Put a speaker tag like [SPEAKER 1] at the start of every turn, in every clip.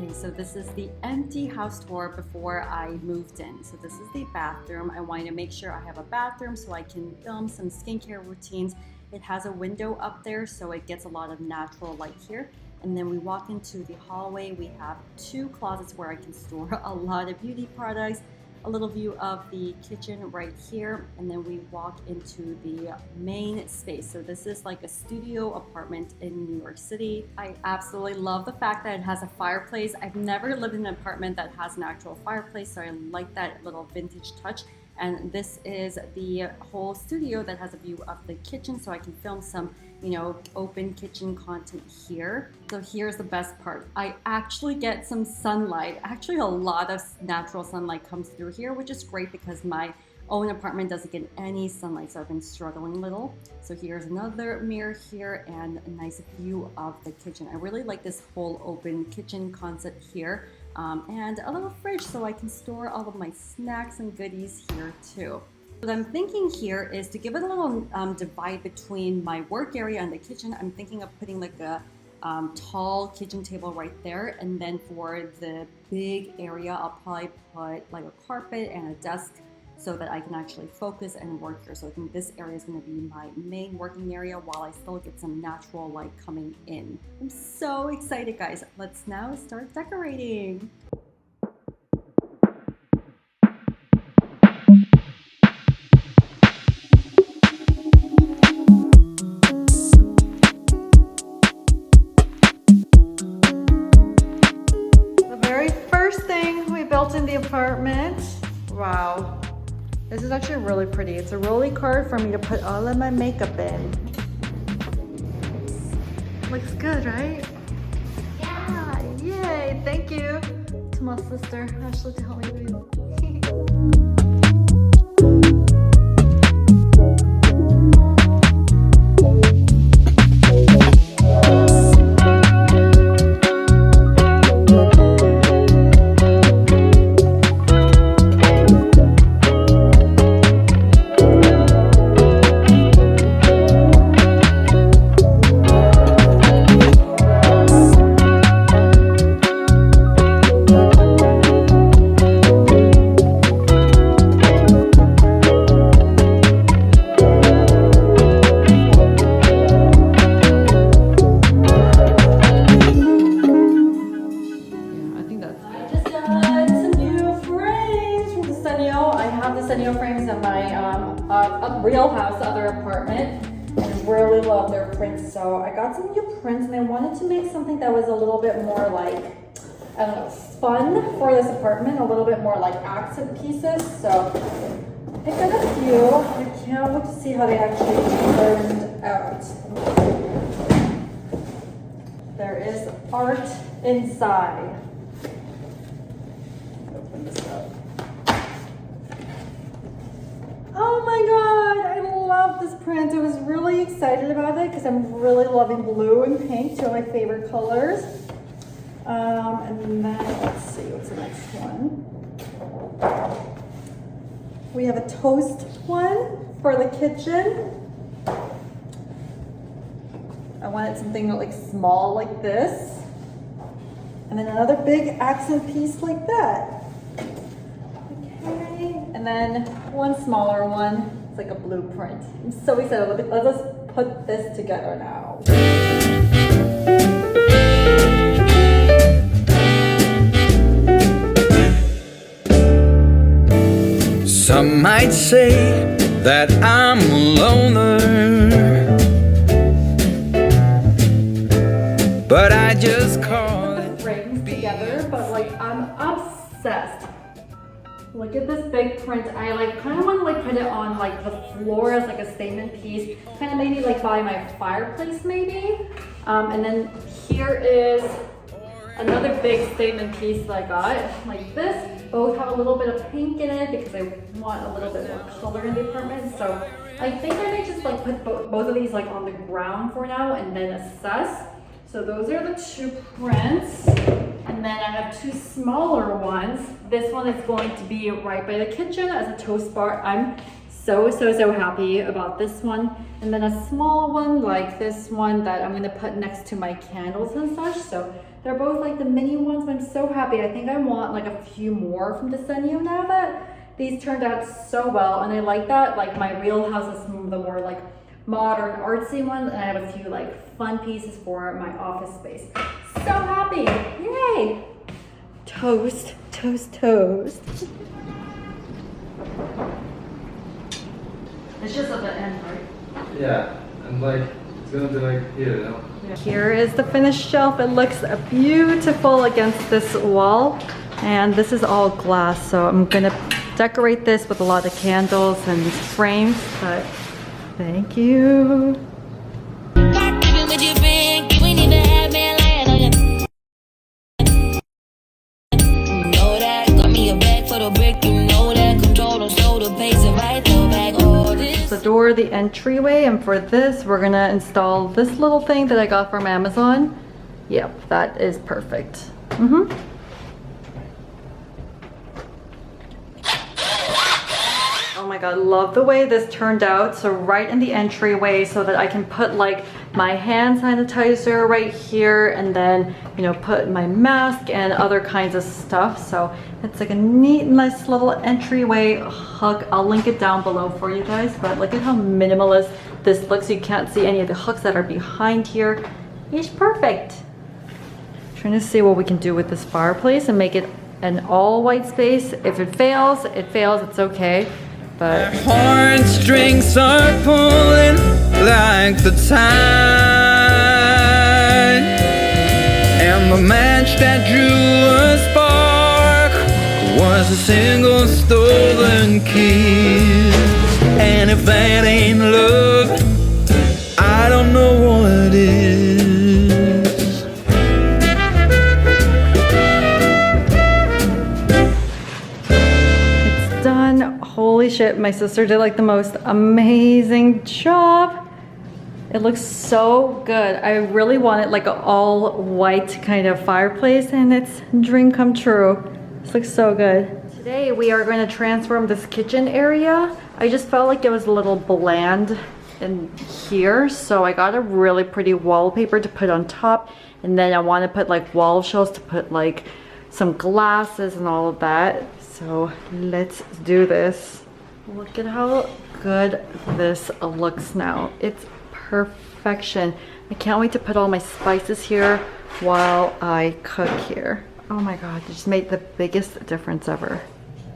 [SPEAKER 1] Okay, so this is the empty house tour before I moved in. So this is the bathroom. I wanted to make sure I have a bathroom so I can film some skincare routines. It has a window up there, so it gets a lot of natural light here. And then we walk into the hallway. We have 2 closets where I can store a lot of beauty products, a little view of the kitchen right here, and then we walk into the main space. So this is like a studio apartment in New York City. I absolutely love the fact that it has a fireplace. I've never lived in an apartment that has an actual fireplace, so I like that little vintage touch. And this is the whole studio that has a view of the kitchen, so I can film some, open kitchen content here. So here's the best part. I actually get some sunlight. Actually, a lot of natural sunlight comes through here, which is great because my own apartment doesn't get any sunlight, so I've been struggling a little. So here's another mirror here and a nice view of the kitchen. I really like this whole open kitchen concept here. And a little fridge so I can store all of my snacks and goodies here too. What I'm thinking here is to give it a little divide between my work area and the kitchen. I'm thinking of putting like a tall kitchen table right there, and then for the big area I'll probably put like a carpet and a desk so that I can actually focus and work here. So I think this area is going to be my main working area while I still get some natural light coming in. I'm so excited, guys. Let's now start decorating. The very first thing we built in the apartment, wow. This is actually really pretty. It's a rolly cart for me to put all of my makeup in. Looks good, right? Yeah! Yay! Thank you to my sister, Ashley, to help me do it. Frames in my real house, other apartment, and really love their prints. So I got some new prints, and I wanted to make something that was a little bit more like, I don't know, fun for this apartment, a little bit more like accent pieces. So I picked out a few. I can't wait to see how they actually turned out. There is art inside. Open this up. Oh my god, I love this print. I was really excited about it because I'm really loving blue and pink, 2 of my favorite colors. And then, let's see, what's the next one? We have a toast one for the kitchen. I wanted something like small like this. And then another big accent piece like that. And then one smaller one, it's like a blueprint. I'm so excited. Let us put this together now.
[SPEAKER 2] Some might say that I'm a loner, but I just call it
[SPEAKER 1] frames together, but like I'm obsessed. Look at this big print. I kind of want to put it on like the floor as like a statement piece, kind of maybe like by my fireplace maybe. And then here is another big statement piece that I got, like this. Both have a little bit of pink in it because I want a little bit more color in the apartment. So I think I may just put both of these on the ground for now and then assess. So those are the 2 prints. And then I have 2 smaller ones. This one is going to be right by the kitchen as a toast bar. I'm so happy about this one. And then a small one like this one that I'm gonna put next to my candles and such. So They're both like the mini ones, but I'm so happy. I think I want like a few more from Desenio now that these turned out so well. And I like that, like my real house is some of the more like modern artsy ones, and I have a few like fun pieces for my office space. So happy, yay! Toast, toast, toast. It's just at the end, right?
[SPEAKER 3] Yeah, and like it's gonna be like here, you know?
[SPEAKER 1] Here is the finished shelf. It looks beautiful against this wall, and this is all glass, so I'm gonna decorate this with a lot of candles and frames, but thank you. The door, the entryway, and for this we're gonna install this little thing that I got from Amazon. Yep, that is perfect. Oh my god, love the way this turned out. So right in the entryway, so that I can put like my hand sanitizer right here, and then, you know, put my mask and other kinds of stuff. So it's like a neat, nice little entryway hook. I'll link it down below for you guys, but look at how minimalist this looks. You can't see any of the hooks that are behind here. It's perfect. Trying to see what we can do with this fireplace and make it an all white space. If it fails, it's okay. But
[SPEAKER 2] heartstrings are pulling like the tide, and the match that drew a spark was a single stolen kiss. And if that ain't love, I don't know what is.
[SPEAKER 1] it's done. Holy shit, my sister did like the most amazing job. It looks so good. I really wanted like an all white kind of fireplace, and it's a dream come true. This looks so good. Today we are going to transform this kitchen area. I just felt like it was a little bland in here, so I got a really pretty wallpaper to put on top, and then I want to put like wall shelves to put like some glasses and all of that. So let's do this. Look at how good this looks now. It's perfection. I can't wait to put all my spices here while I cook here. Oh my god, it just made the biggest difference ever.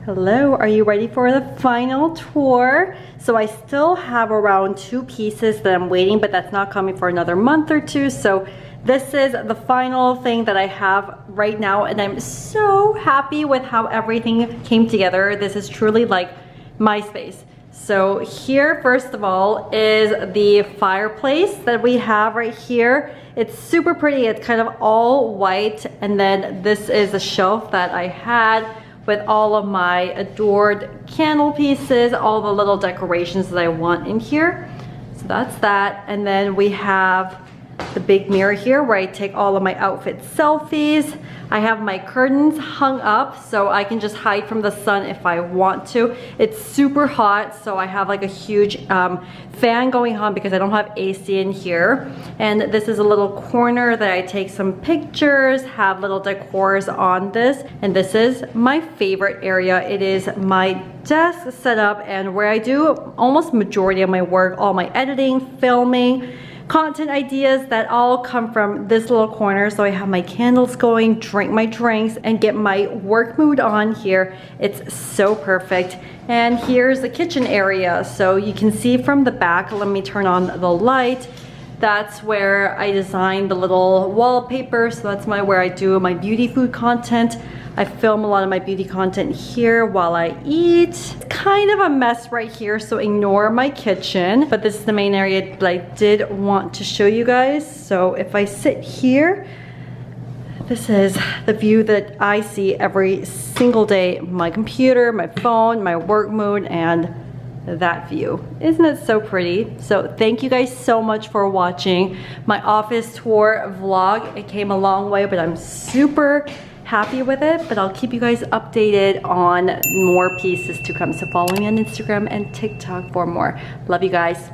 [SPEAKER 1] Hello, are you ready for the final tour? So I still have around 2 pieces that I'm waiting, but that's not coming for another month or 2. So this is the final thing that I have right now, and I'm so happy with how everything came together. This is truly like my space. So here, first of all, is the fireplace that we have right here. It's super pretty. It's kind of all white, and then this is a shelf that I had with all of my adored candle pieces, all the little decorations that I want in here. So that's that. And then we have the big mirror here where I take all of my outfit selfies. I have my curtains hung up so I can just hide from the sun if I want to. It's super hot, so I have like a huge fan going on because I don't have AC in here. And this is a little corner that I take some pictures, have little decors on this. And this is my favorite area. It is my desk setup and where I do almost majority of my work, all my editing, filming, content ideas that all come from this little corner. So I have my candles going, drink my drinks, and get my work mood on here. It's so perfect. And here's the kitchen area. So you can see from the back, let me turn on the light. That's where I designed the little wallpaper. So that's where I do my beauty food content. I film a lot of my beauty content here while I eat. It's kind of a mess right here, so ignore my kitchen. But this is the main area that I did want to show you guys. So if I sit here, this is the view that I see every single day. My computer, my phone, my work mode, and that view. Isn't it so pretty? So thank you guys so much for watching my office tour vlog. It came a long way, but I'm super happy with it, but I'll keep you guys updated on more pieces to come. So follow me on Instagram and TikTok for more. Love you guys.